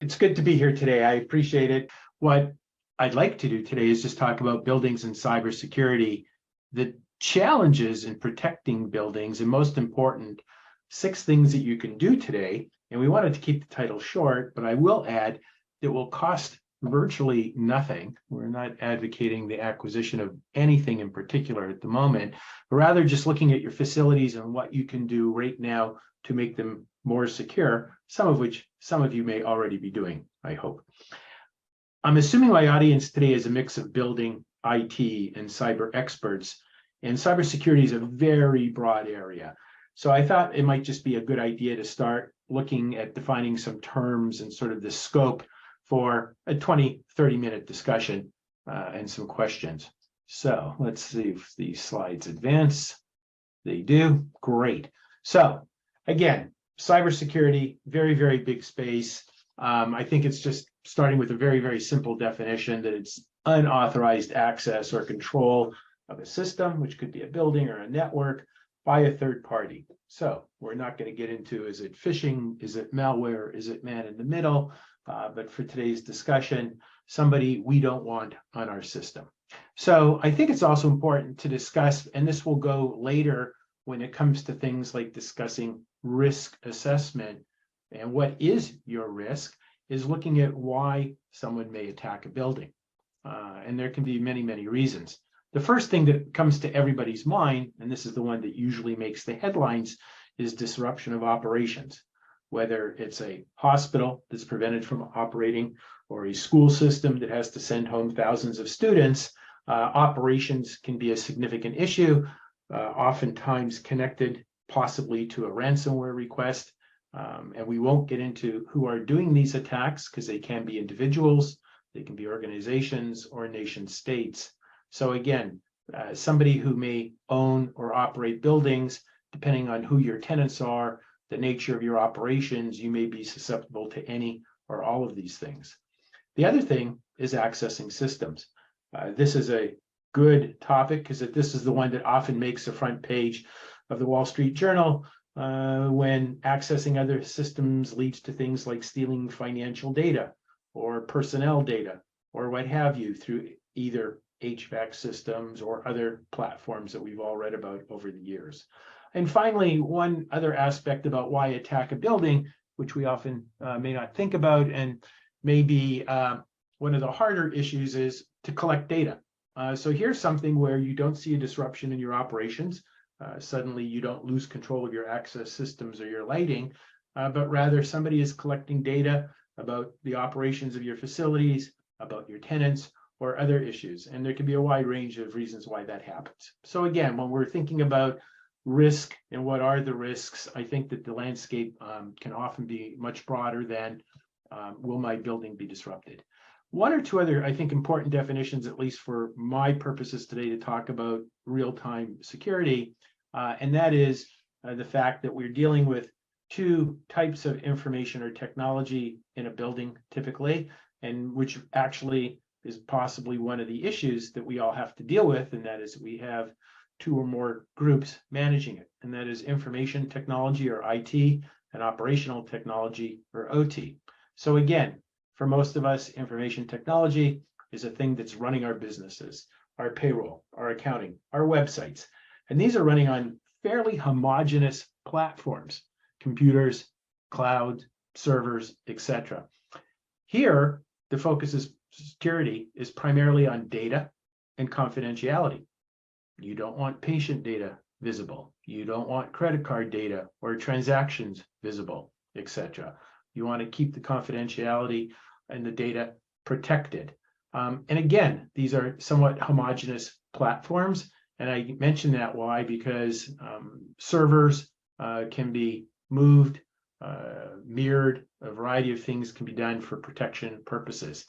It's good to be here today. I appreciate it. What I'd like to do today is just talk about buildings and cybersecurity, the challenges in protecting buildings, and most important, 6 things that you can do today. And we wanted to keep the title short, but I will add that will cost virtually nothing. We're not advocating the acquisition of anything in particular at the moment, but rather just looking at your facilities and what you can do right now to make them more secure, some of which some of you may already be doing, I hope. I'm assuming my audience today is a mix of building, IT, and cyber experts, and cybersecurity is a very broad area. So I thought it might just be a good idea to start looking at defining some terms and sort of the scope for a 20-30 minute discussion and some questions. So let's see if these slides advance. They do. Great. So again, cybersecurity, very, very big space. I think it's just starting with a very, very simple definition that it's unauthorized access or control of a system, which could be a building or a network, by a third party. So we're not going to get into, is it phishing? Is it malware? Is it man in the middle? But for today's discussion, somebody we don't want on our system. So I think it's also important to discuss, and this will go later when it comes to things like discussing risk assessment, and what is your risk is looking at why someone may attack a building. And there can be many, many reasons. The first thing that comes to everybody's mind, and this is the one that usually makes the headlines, is disruption of operations. Whether it's a hospital that's prevented from operating or a school system that has to send home thousands of students, operations can be a significant issue, oftentimes connected possibly to a ransomware request. And we won't get into who are doing these attacks because they can be individuals, they can be organizations or nation states. So again, somebody who may own or operate buildings, depending on who your tenants are, the nature of your operations, you may be susceptible to any or all of these things. The other thing is accessing systems. This is a good topic because this is the one that often makes the front page of the Wall Street Journal when accessing other systems leads to things like stealing financial data or personnel data or what have you through either HVAC systems or other platforms that we've all read about over the years. And finally, one other aspect about why attack a building, which we often may not think about, and maybe one of the harder issues is to collect data. So here's something where you don't see a disruption in your operations. Suddenly you don't lose control of your access systems or your lighting, but rather somebody is collecting data about the operations of your facilities, about your tenants, or other issues. And there can be a wide range of reasons why that happens. So again, when we're thinking about risk and what are the risks, I think that the landscape can often be much broader than will my building be disrupted. One or two other, I think, important definitions, at least for my purposes today, to talk about real-time security, and that is the fact that we're dealing with 2 types of information or technology in a building typically, and which actually is possibly one of the issues that we all have to deal with, and that is we have 2 or more groups managing it, and that is information technology or IT and operational technology or OT. So again, for most of us, information technology is a thing that's running our businesses, our payroll, our accounting, our websites, and these are running on fairly homogeneous platforms, computers, cloud, servers, etc. Here, the focus is security is primarily on data and confidentiality. You don't want patient data visible. You don't want credit card data or transactions visible, etc. You want to keep the confidentiality and the data protected. And again, these are somewhat homogeneous platforms. And I mention that why? Because servers can be moved, mirrored, a variety of things can be done for protection purposes.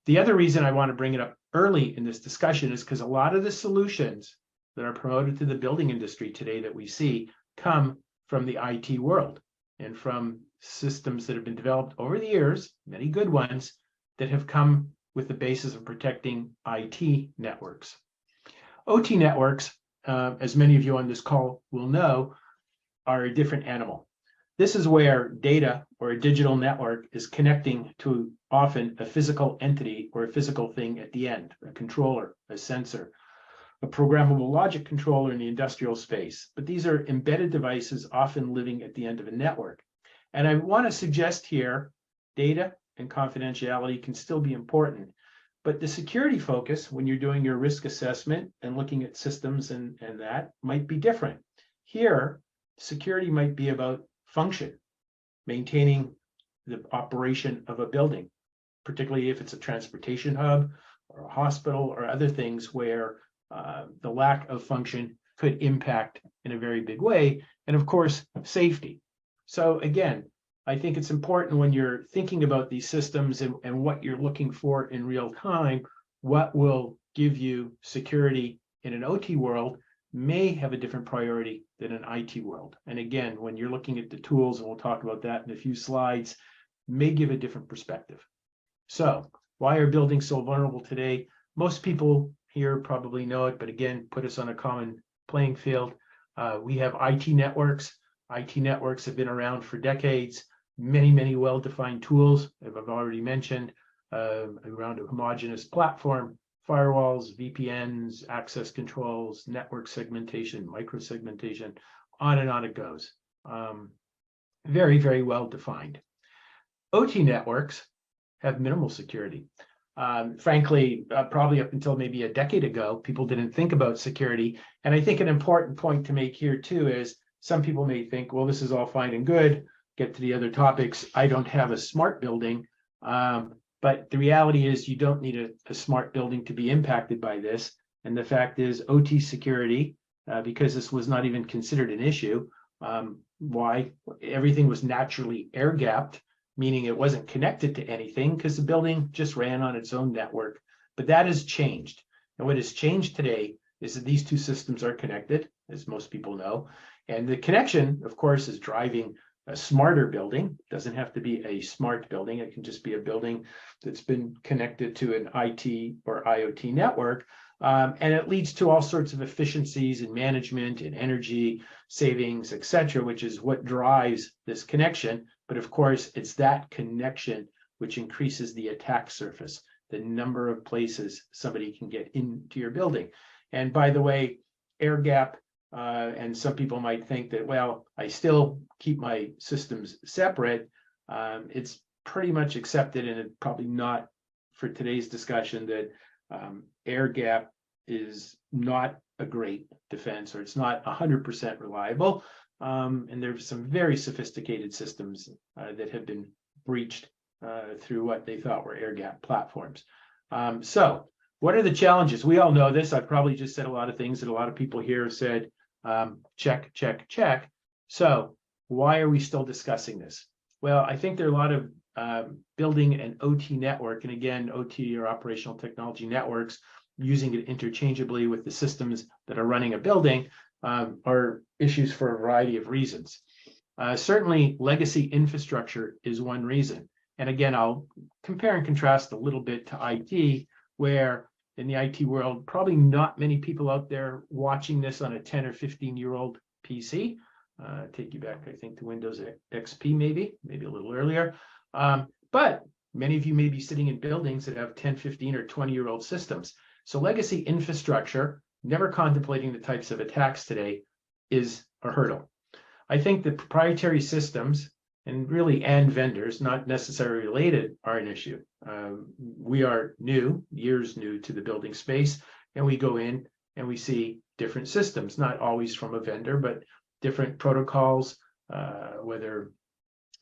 The other reason I want to bring it up early in this discussion is because a lot of the solutions that are promoted to the building industry today that we see come from the IT world and from systems that have been developed over the years, many good ones, that have come with the basis of protecting IT networks. OT networks, as many of you on this call will know, are a different animal. This is where data or a digital network is connecting to often a physical entity or a physical thing at the end, a controller, a sensor, a programmable logic controller in the industrial space. But these are embedded devices often living at the end of a network. And I want to suggest here, data and confidentiality can still be important, but the security focus when you're doing your risk assessment and looking at systems and that might be different. Here, security might be about function, maintaining the operation of a building, particularly if it's a transportation hub or a hospital or other things where the lack of function could impact in a very big way. And of course, safety. So again, I think it's important when you're thinking about these systems and what you're looking for in real time, what will give you security in an OT world may have a different priority than an IT world. And again, when you're looking at the tools, and we'll talk about that in a few slides, may give a different perspective. So why are buildings so vulnerable today? Most people here probably know it, but again, put us on a common playing field. We have IT networks. IT networks have been around for decades. Many well-defined tools, as I've already mentioned, around a homogeneous platform, firewalls, VPNs, access controls, network segmentation, microsegmentation, on and on it goes. Very well defined. OT networks have minimal security. Frankly, probably up until maybe a decade ago, people didn't think about security. And I think an important point to make here too is some people may think, well, this is all fine and good. Get to the other topics. I don't have a smart building. But the reality is you don't need a smart building to be impacted by this. And the fact is OT security, because this was not even considered an issue, why? Everything was naturally air-gapped, meaning it wasn't connected to anything because the building just ran on its own network. But that has changed. And what has changed today is that these two systems are connected, as most people know. And the connection, of course, is driving a smarter building. It doesn't have to be a smart building. It can just be a building that's been connected to an IT or IoT network. And it leads to all sorts of efficiencies in management and energy savings, et cetera, which is what drives this connection. But of course, it's that connection which increases the attack surface, the number of places somebody can get into your building. And by the way, air gap, and some people might think that, well, I still keep my systems separate. It's pretty much accepted, and probably not for today's discussion, that air gap is not a great defense, or it's not 100% reliable. And there's some very sophisticated systems that have been breached through what they thought were air gap platforms. So what are the challenges? We all know this. I've probably just said a lot of things that a lot of people here have said. Check. So why are we still discussing this? Well, I think there are a lot of building an OT network, and again, OT or operational technology networks, using it interchangeably with the systems that are running a building, are issues for a variety of reasons. Certainly, legacy infrastructure is one reason. And again, I'll compare and contrast a little bit to IT, where in the IT world, probably not many people out there watching this on a 10 or 15-year-old PC. Take you back, I think, to Windows XP, maybe a little earlier. But many of you may be sitting in buildings that have 10, 15, or 20-year-old systems. So legacy infrastructure, never contemplating the types of attacks today, is a hurdle. I think the proprietary systems and vendors, not necessarily related, are an issue. We are years new to the building space, and we go in and we see different systems, not always from a vendor, but different protocols, whether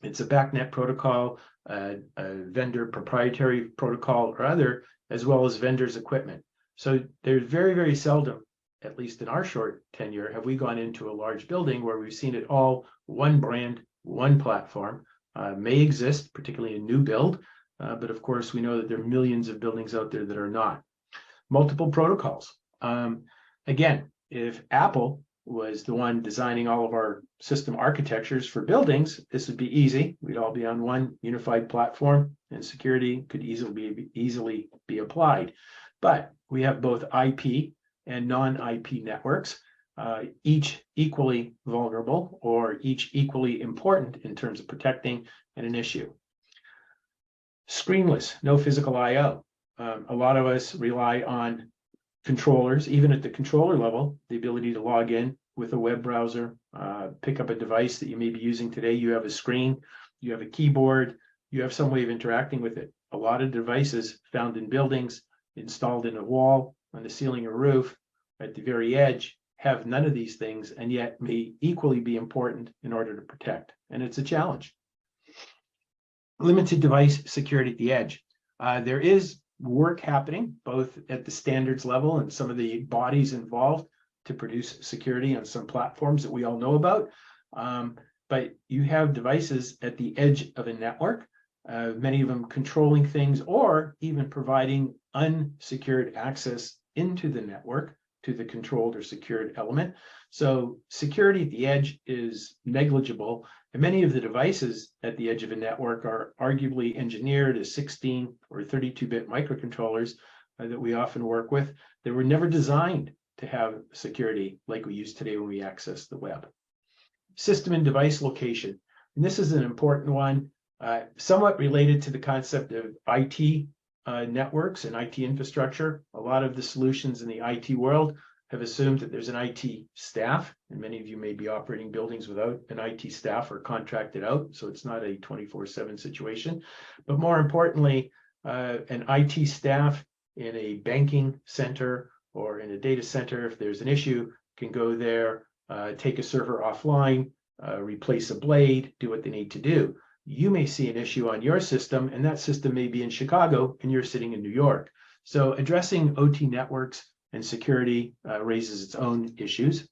it's a BACnet protocol, a vendor proprietary protocol or other, as well as vendors' equipment. So there's very seldom, at least in our short tenure, have we gone into a large building where we've seen it all one brand, one platform. May exist, particularly in new build, but of course we know that there are millions of buildings out there that are not. Multiple protocols. Again, if Apple was the one designing all of our system architectures for buildings, this would be easy. We'd all be on one unified platform, and security could easily be applied. But we have both IP and non-IP networks. each equally vulnerable or each equally important in terms of protecting an issue. Screenless, no physical I/O. A lot of us rely on controllers, even at the controller level, the ability to log in with a web browser, pick up a device that you may be using today. You have a screen, you have a keyboard, you have some way of interacting with it. A lot of devices found in buildings, installed in a wall, on the ceiling or roof, at the very edge, have none of these things and yet may equally be important in order to protect. And it's a challenge. Limited device security at the edge. There is work happening both at the standards level and some of the bodies involved to produce security on some platforms that we all know about. But you have devices at the edge of a network, many of them controlling things or even providing unsecured access into the network to the controlled or secured element. So security at the edge is negligible, and many of the devices at the edge of a network are arguably engineered as 16 or 32-bit microcontrollers that we often work with. They were never designed to have security like we use today when we access the web. System and device location. And this is an important one, somewhat related to the concept of IT networks and IT infrastructure. A lot of the solutions in the IT world have assumed that there's an IT staff, and many of you may be operating buildings without an IT staff or contracted out, so it's not a 24/7 situation. But more importantly, an IT staff in a banking center or in a data center, if there's an issue, can go there, take a server offline, replace a blade, do what they need to do. You may see an issue on your system, and that system may be in Chicago, and you're sitting in New York. So addressing OT networks and security raises its own issues.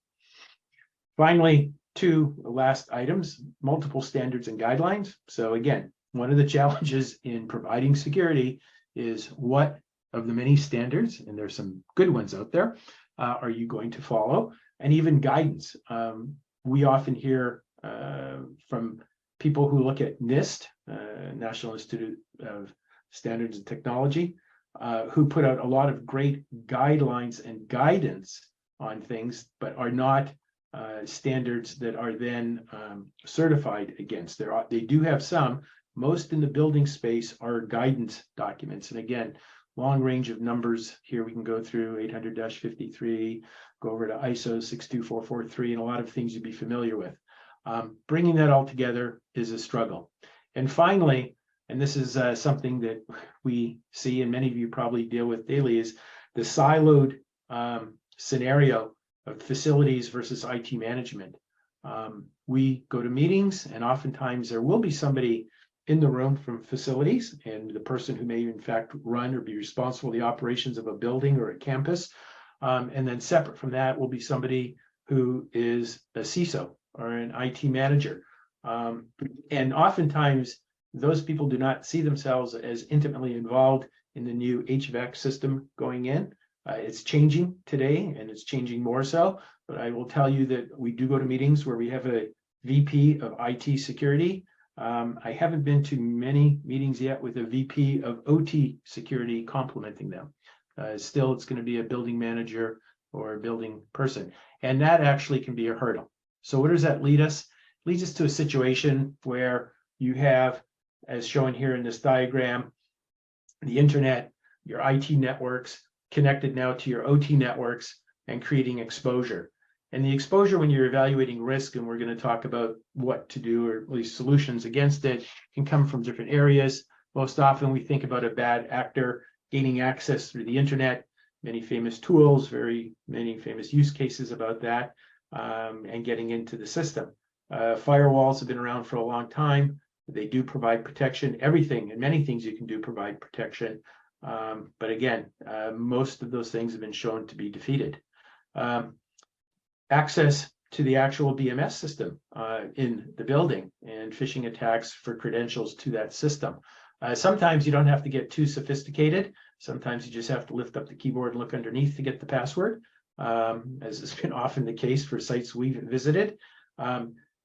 Finally, two last items, multiple standards and guidelines. So again, one of the challenges in providing security is what of the many standards, and there's some good ones out there, are you going to follow? And even guidance. We often hear from people who look at NIST, National Institute of Standards and Technology, who put out a lot of great guidelines and guidance on things, but are not standards that are then certified against. They do have some. Most in the building space are guidance documents. And again, long range of numbers here. We can go through 800-53, go over to ISO 62443, and a lot of things you'd be familiar with. Bringing that all together is a struggle. And finally, and this is something that we see and many of you probably deal with daily, is the siloed scenario of facilities versus IT management. We go to meetings, and oftentimes there will be somebody in the room from facilities, and the person who may in fact run or be responsible for the operations of a building or a campus. And then separate from that will be somebody who is a CISO or an IT manager. And oftentimes those people do not see themselves as intimately involved in the new HVAC system going in. It's changing today, and it's changing more so, but I will tell you that we do go to meetings where we have a VP of IT security. I haven't been to many meetings yet with a VP of OT security complementing them. Still, it's going to be a building manager or a building person, and that actually can be a hurdle. So where does that lead us? It leads us to a situation where you have, as shown here in this diagram, the internet, your IT networks connected now to your OT networks and creating exposure. And the exposure, when you're evaluating risk, and we're going to talk about what to do or at least solutions against it, can come from different areas. Most often we think about a bad actor gaining access through the internet, many famous tools, very many famous use cases about that, and getting into the system. Firewalls have been around for a long time. They do provide protection. Everything and many things you can do provide protection. But again, most of those things have been shown to be defeated. Access to the actual BMS system in the building and phishing attacks for credentials to that system. Sometimes you don't have to get too sophisticated. Sometimes you just have to lift up the keyboard and look underneath to get the password, as has been often the case for sites we've visited.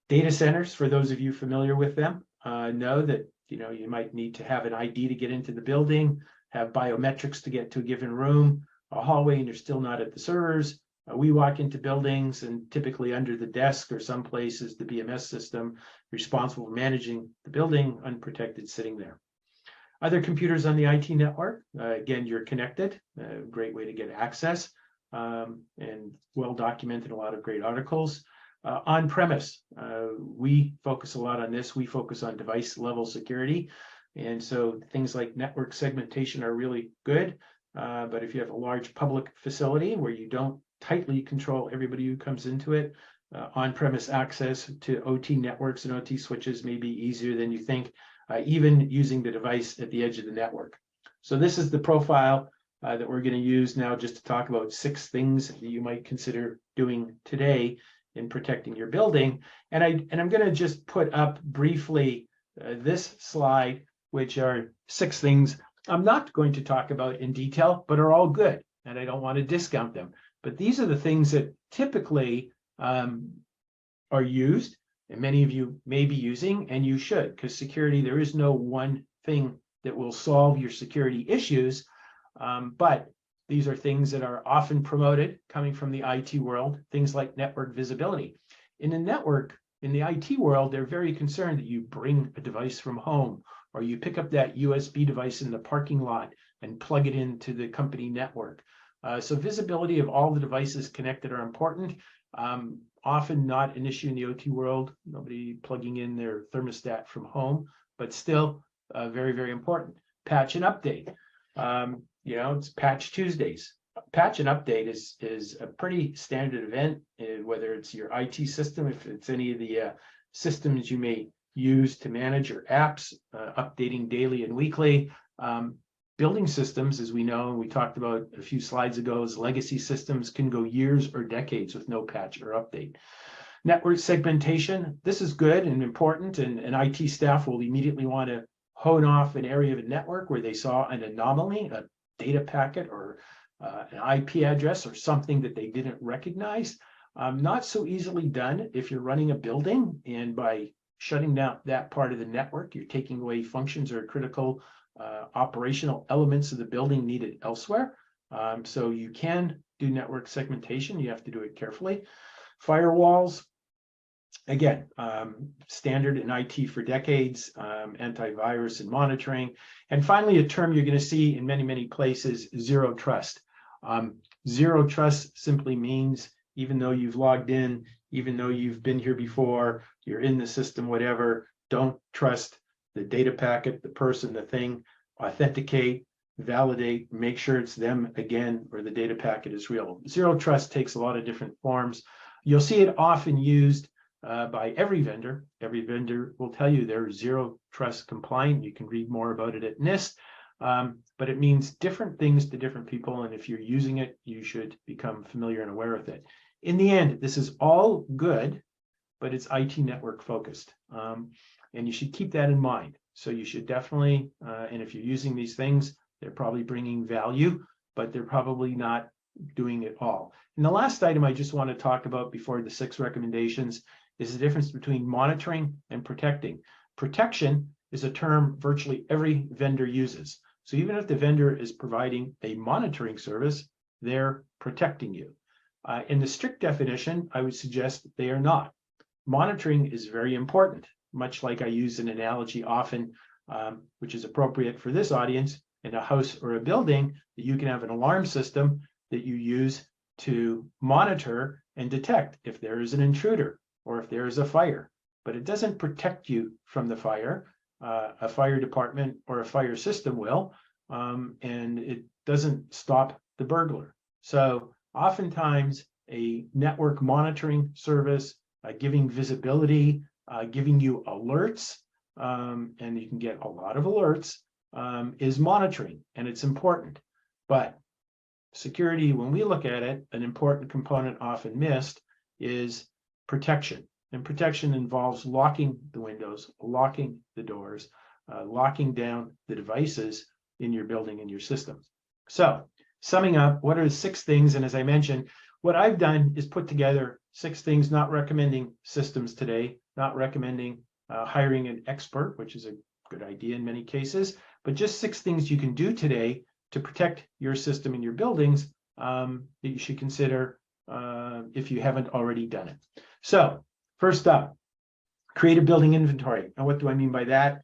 Data centers, for those of you familiar with them, know that you might need to have an ID to get into the building, have biometrics to get to a given room, a hallway, and you're still not at the servers. We walk into buildings and typically under the desk or someplace is the BMS system responsible for managing the building, unprotected, sitting there. Other computers on the IT network, again, you're connected, a great way to get access, and well documented, a lot of great articles. On-premise, we focus a lot on this. We focus on device level security. And so things like network segmentation are really good. But if you have a large public facility where you don't tightly control everybody who comes into it, on-premise access to OT networks and OT switches may be easier than you think, even using the device at the edge of the network. So this is the profile that we're going to use now just to talk about 6 things that you might consider doing today in protecting your building. And I'm going to just put up briefly this slide, which are 6 things I'm not going to talk about in detail, but are all good, and I don't want to discount them. But these are the things that typically are used, and many of you may be using, and you should, because security, there is no one thing that will solve your security issues, but these are things that are often promoted coming from the IT world, things like network visibility. In the network, in the IT world, they're very concerned that you bring a device from home, or you pick up that USB device in the parking lot and plug it into the company network. So visibility of all the devices connected are important. Often not an issue in the OT world, nobody plugging in their thermostat from home, but still very, very important. Patch and update. It's Patch Tuesdays. Patch and update is a pretty standard event, whether it's your IT system, if it's any of the systems you may use to manage your apps, updating daily and weekly. Building systems, as we know, and we talked about a few slides ago, as legacy systems can go years or decades with no patch or update. Network segmentation, this is good and important, and IT staff will immediately want to hone off an area of a network where they saw an anomaly, a data packet or an IP address or something that they didn't recognize. Not so easily done if you're running a building, and by shutting down that part of the network, you're taking away functions or critical operational elements of the building needed elsewhere. So you can do network segmentation. You have to do it carefully. Firewalls, again, standard in IT for decades, antivirus and monitoring. And finally, a term you're going to see in many, many places, zero trust. Zero trust simply means even though you've logged in, even though you've been here before, you're in the system, whatever, don't trust the data packet, the person, the thing. Authenticate, validate, make sure it's them again, or the data packet is real. Zero trust takes a lot of different forms. You'll see it often used by every vendor. Every vendor will tell you they're zero trust compliant. You can read more about it at NIST, but it means different things to different people. And if you're using it, you should become familiar and aware with it. In the end, this is all good, but it's IT network focused. And you should keep that in mind. So you should definitely, and if you're using these things, they're probably bringing value, but they're probably not doing it all. And the last item I just want to talk about before the 6 recommendations is the difference between monitoring and protecting. Protection is a term virtually every vendor uses. So even if the vendor is providing a monitoring service, they're protecting you. In the strict definition, I would suggest they are not. Monitoring is very important, much like I use an analogy often, which is appropriate for this audience. In a house or a building, that you can have an alarm system that you use to monitor and detect if there is an intruder or if there is a fire. But it doesn't protect you from the fire. A fire department or a fire system will, and it doesn't stop the burglar. So oftentimes a network monitoring service, giving visibility, giving you alerts, and you can get a lot of alerts, is monitoring, and it's important. But security, when we look at it, an important component often missed is protection. And protection involves locking the windows, locking the doors, locking down the devices in your building and your systems. So summing up, what are the 6 things? And as I mentioned, what I've done is put together 6 things, not recommending systems today, not recommending hiring an expert, which is a good idea in many cases, but just 6 things you can do today to protect your system and your buildings that you should consider if you haven't already done it. So first up, create a building inventory. And what do I mean by that?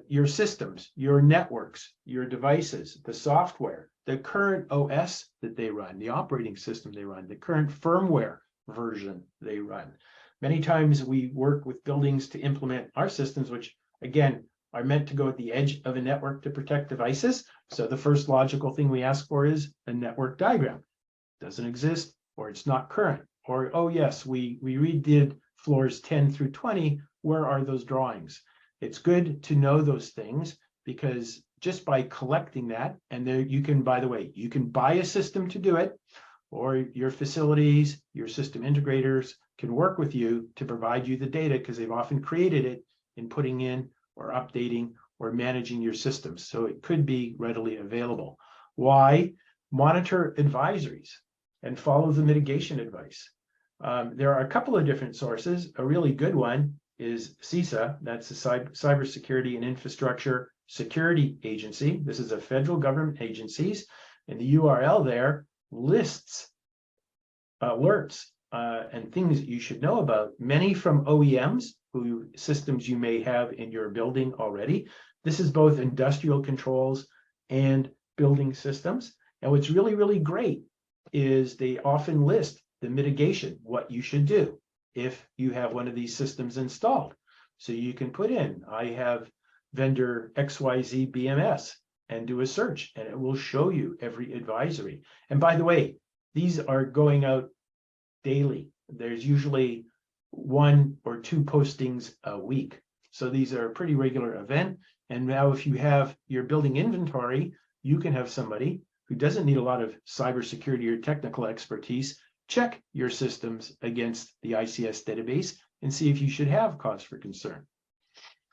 Your systems, your networks, your devices, the software, the current OS that they run, the operating system they run, the current firmware version they run. Many times we work with buildings to implement our systems, which again are meant to go at the edge of a network to protect devices. So the first logical thing we ask for is a network diagram. Doesn't exist, or it's not current, or oh yes, we redid floors 10 through 20. Where are those drawings? It's good to know those things, because just by collecting that, and there you can, by the way, you can buy a system to do it, or your facilities, your system integrators can work with you to provide you the data, because they've often created it in putting in or updating or managing your systems. So it could be readily available. Why? Monitor advisories and follow the mitigation advice. There are a couple of different sources. A really good one is CISA, that's the Cybersecurity and Infrastructure Security Agency. This is a federal government agency, and the URL there lists alerts and things that you should know about, many from OEMs, who systems you may have in your building already. This is both industrial controls and building systems. And what's really, really great is they often list the mitigation, what you should do if you have one of these systems installed. So you can put in, I have vendor XYZ BMS, and do a search, and it will show you every advisory. And by the way, these are going out daily. There's usually 1 or 2 postings a week. So these are a pretty regular event. And now if you have your building inventory, you can have somebody who doesn't need a lot of cybersecurity or technical expertise check your systems against the ICS database and see if you should have cause for concern.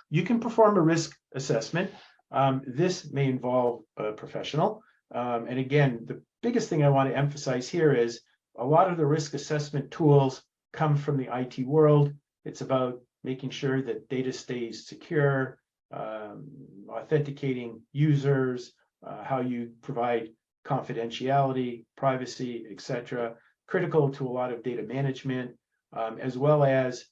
You can perform a risk assessment. This may involve a professional. And again, the biggest thing I want to emphasize here is a lot of the risk assessment tools come from the IT world. It's about making sure that data stays secure, authenticating users, how you provide confidentiality, privacy, etc. Critical to a lot of data management, as well as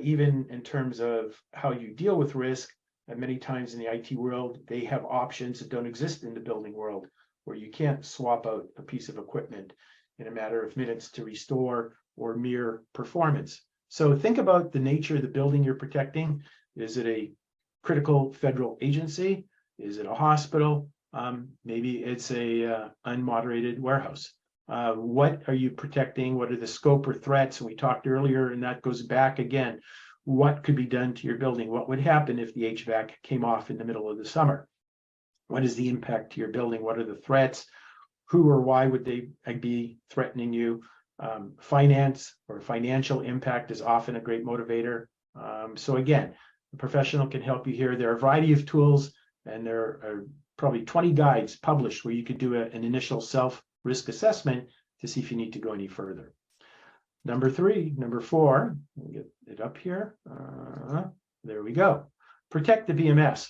even in terms of how you deal with risk. And many times in the IT world, they have options that don't exist in the building world, where you can't swap out a piece of equipment in a matter of minutes to restore or mere performance. So think about the nature of the building you're protecting. Is it a critical federal agency? Is it a hospital? Maybe it's a unmoderated warehouse. What are you protecting? What are the scope or threats? And we talked earlier, and that goes back again. What could be done to your building? What would happen if the HVAC came off in the middle of the summer? What is the impact to your building? What are the threats? Who or why would they be threatening you? Finance or financial impact is often a great motivator. So again, a professional can help you here. There are a variety of tools, and there are probably 20 guides published where you could do an initial self-risk assessment to see if you need to go any further. Number 4, let me get it up here. There we go. Protect the BMS.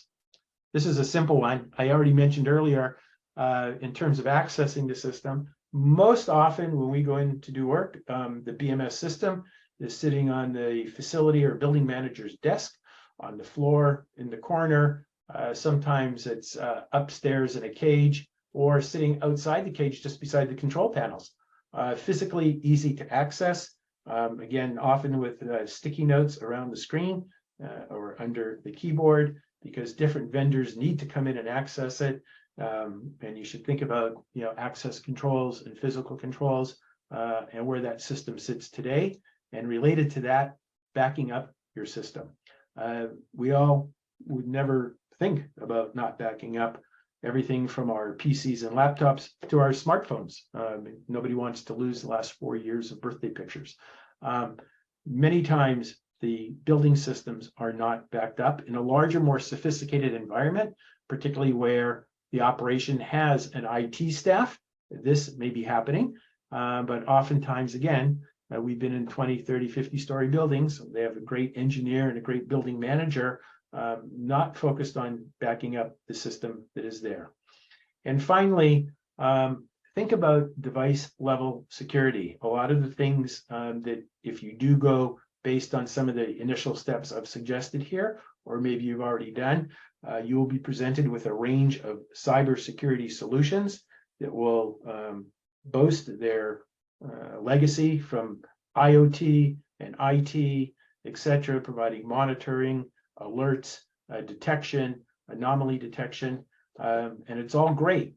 This is a simple one. I already mentioned earlier in terms of accessing the system. Most often when we go in to do work, the BMS system is sitting on the facility or building manager's desk, on the floor, in the corner. Sometimes it's upstairs in a cage, or sitting outside the cage just beside the control panels. Physically easy to access, again, often with sticky notes around the screen or under the keyboard, because different vendors need to come in and access it. And you should think about, access controls and physical controls and where that system sits today. And related to that, backing up your system. We all would never think about not backing up everything from our PCs and laptops to our smartphones. Nobody wants to lose the last 4 years of birthday pictures. Many times the building systems are not backed up. In a larger, more sophisticated environment, particularly where the operation has an IT staff, this may be happening. But oftentimes, again, we've been in 20, 30, 50-story buildings. They have a great engineer and a great building manager, not focused on backing up the system that is there. And finally, think about device level security. A lot of the things that if you do go based on some of the initial steps I've suggested here, or maybe you've already done, you will be presented with a range of cybersecurity solutions that will boast their legacy from IoT and IT, etc., providing monitoring, alerts, detection, anomaly detection, and it's all great.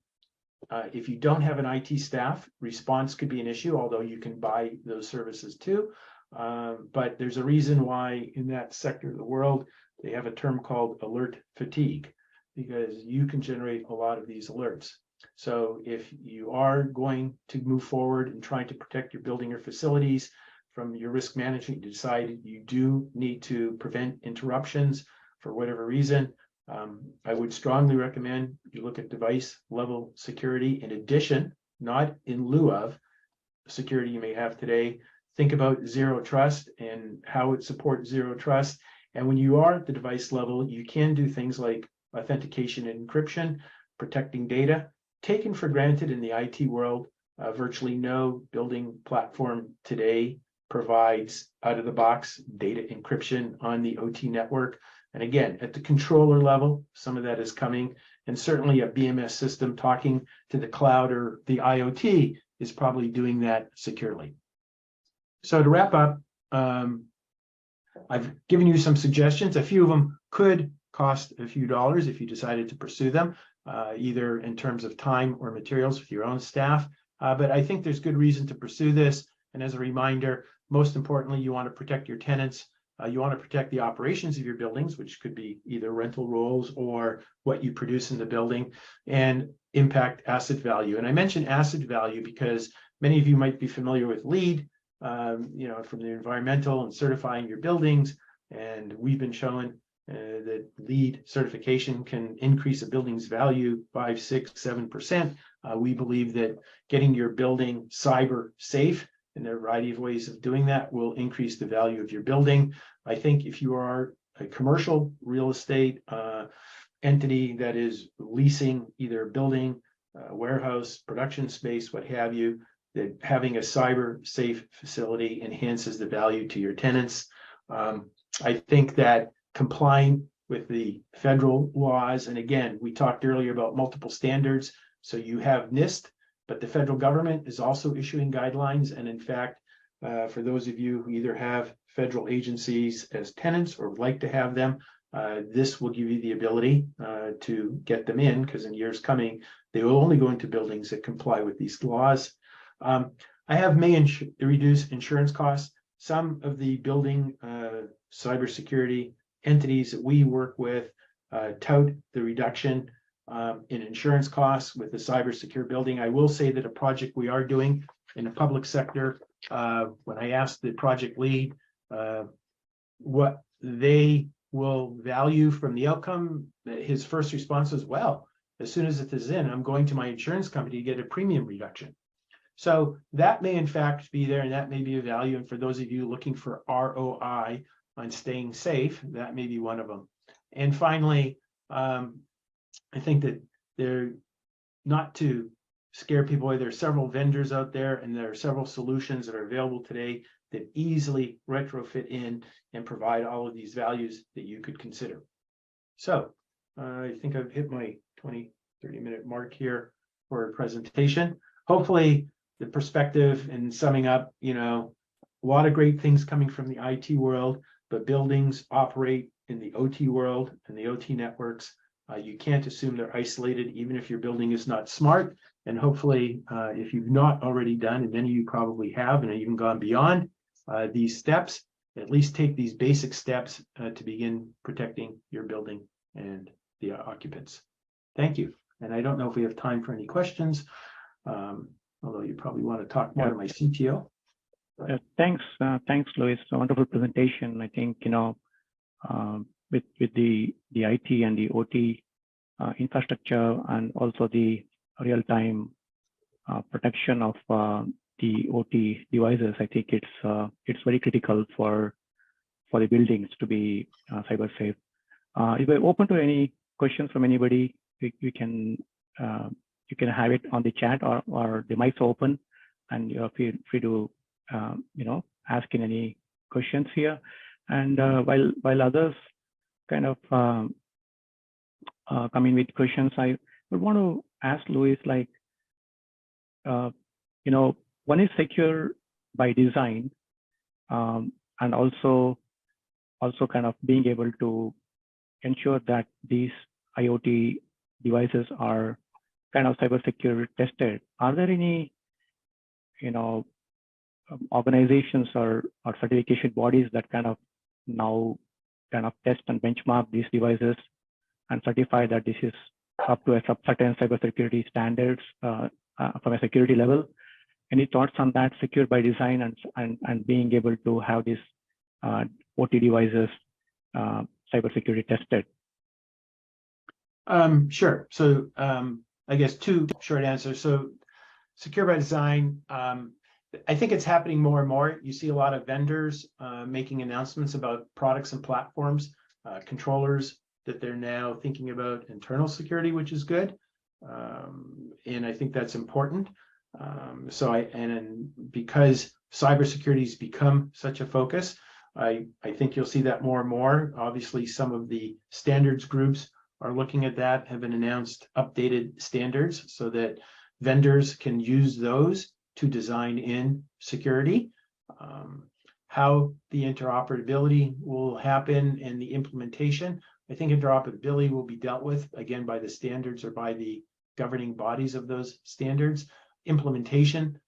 If you don't have an IT staff, response could be an issue, although you can buy those services too. But there's a reason why in that sector of the world, they have a term called alert fatigue, because you can generate a lot of these alerts. So if you are going to move forward and trying to protect your building or facilities from your risk management, you decide you do need to prevent interruptions for whatever reason, I would strongly recommend you look at device level security in addition, not in lieu of, security you may have today. Think about zero trust and how it supports zero trust. And when you are at the device level, you can do things like authentication and encryption, protecting data. Taken for granted in the IT world, virtually no building platform today provides out-of-the-box data encryption on the OT network. And again, at the controller level, some of that is coming, and certainly a BMS system talking to the cloud or the IoT is probably doing that securely. So to wrap up, I've given you some suggestions. A few of them could cost a few dollars if you decided to pursue them, either in terms of time or materials with your own staff. But I think there's good reason to pursue this. And as a reminder, most importantly, you want to protect your tenants. You want to protect the operations of your buildings, which could be either rental rolls or what you produce in the building, and impact asset value. And I mention asset value because many of you might be familiar with LEED, from the environmental and certifying your buildings. And we've been showing that LEED certification can increase a building's value 5, 6, 7%. We believe that getting your building cyber safe, and there are a variety of ways of doing that, will increase the value of your building. I think if you are a commercial real estate entity that is leasing either a building, warehouse, production space, what have you, that having a cyber safe facility enhances the value to your tenants. I think that complying with the federal laws, and again, we talked earlier about multiple standards, so you have NIST, but the federal government is also issuing guidelines. And in fact, for those of you who either have federal agencies as tenants or would like to have them, this will give you the ability to get them in, because in years coming, they will only go into buildings that comply with these laws. I have reduce insurance costs. Some of the building cybersecurity entities that we work with tout the reduction in insurance costs with the cyber secure building. I will say that a project we are doing in the public sector, when I asked the project lead what they will value from the outcome, his first response was, well, as soon as it is in, I'm going to my insurance company to get a premium reduction. So that may in fact be there, and that may be a value. And for those of you looking for ROI on staying safe, that may be one of them. And finally, I think that they're not to scare people away. There are several vendors out there, and there are several solutions that are available today that easily retrofit in and provide all of these values that you could consider. So I think I've hit my 20-30 minute mark here for a presentation. Hopefully the perspective and summing up, a lot of great things coming from the IT world, but buildings operate in the OT world and the OT networks. You can't assume they're isolated, even if your building is not smart. And hopefully, if you've not already done, and many of you probably have, and even gone beyond these steps, at least take these basic steps to begin protecting your building and the occupants. Thank you. And I don't know if we have time for any questions, although you probably want to talk more to my CTO. Thanks, Louis. A wonderful presentation. I think with the IT and the OT infrastructure, and also the real-time protection of the OT devices, I think it's very critical for the buildings to be cyber safe. If we're open to any questions from anybody, you can you can have it on the chat or the mic's open, and you're free to ask in any questions here. And while others kind of come in with questions, I would want to ask Luis, like, one is secure by design, and also kind of being able to ensure that these IoT devices are kind of cybersecurity tested. Are there any, organizations or certification bodies that kind of now kind of test and benchmark these devices and certify that this is up to a certain cybersecurity standards from a security level? Any thoughts on that, secure by design and being able to have these OT devices cybersecurity tested? Sure. So I guess two short answers. So secure by design, I think it's happening more and more. You see a lot of vendors making announcements about products and platforms, controllers that they're now thinking about internal security, which is good. And I think that's important. And because cybersecurity has become such a focus, I think you'll see that more and more. Obviously, some of the standards groups are looking at that, have been announced updated standards so that vendors can use those to design in security. How the interoperability will happen and the implementation, I think interoperability will be dealt with, again, by the standards or by the governing bodies of those standards. Implementation,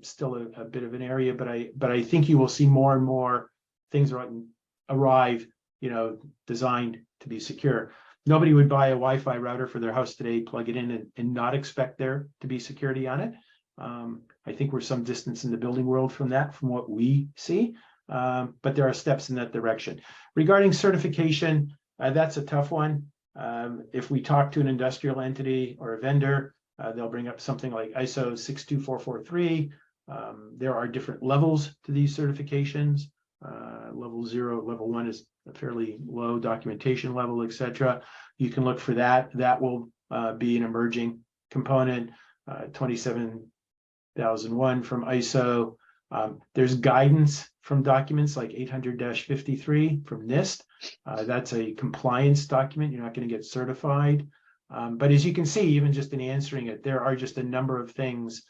still a bit of an area, but I think you will see more and more things arrive, designed to be secure. Nobody would buy a Wi-Fi router for their house today, plug it in, and not expect there to be security on it. I think we're some distance in the building world from that, from what we see, but there are steps in that direction. Regarding certification, that's a tough one. If we talk to an industrial entity or a vendor, they'll bring up something like ISO 62443. There are different levels to these certifications. Level 0, level 1 is a fairly low documentation level, etc. You can look for that. That will be an emerging component. 27001 from ISO. There's guidance from documents like 800-53 from NIST. That's a compliance document. You're not going to get certified. But as you can see, even just in answering it, there are just a number of things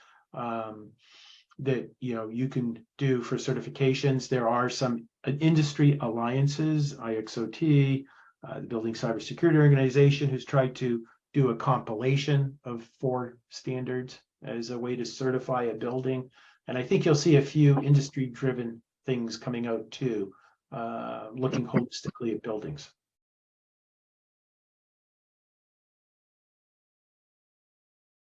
that you can do for certifications. There are some industry alliances, IXOT, the Building Cybersecurity Organization, who's tried to do a compilation of 4 standards as a way to certify a building. And I think you'll see a few industry-driven things coming out too, looking holistically at buildings.